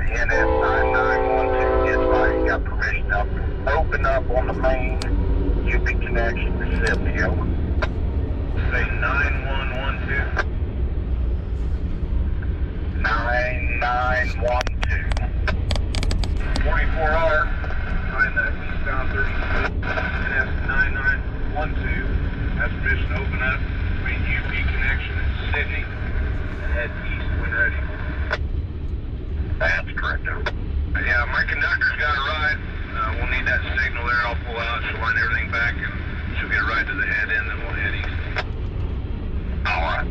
NS9912, dispatch, you got permission up. Open up on the main UP connection to 70, over. Say 9112. 9912. 24R, behind the eastbound 32, NS9912, has permission to open up between UP connection and Sidney, and head east when ready. That's correct, over. Yeah, my conductor's got a ride. We'll need that signal there. I'll pull out, she'll line everything back, and she'll get a ride to the head end, then we'll head east. All right.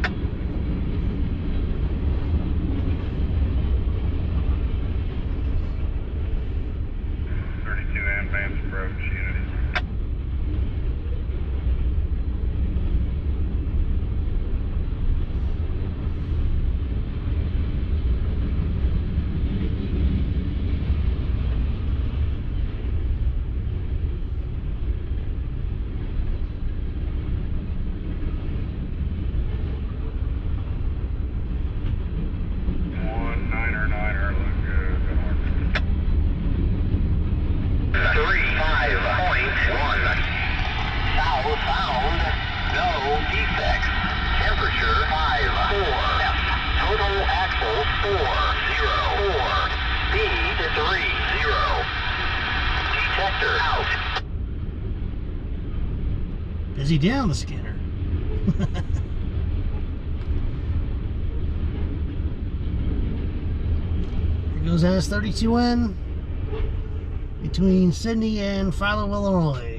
32 advance approach, unity. Busy down the scanner. Here goes NS32N between Sidney and Philo, Illinois.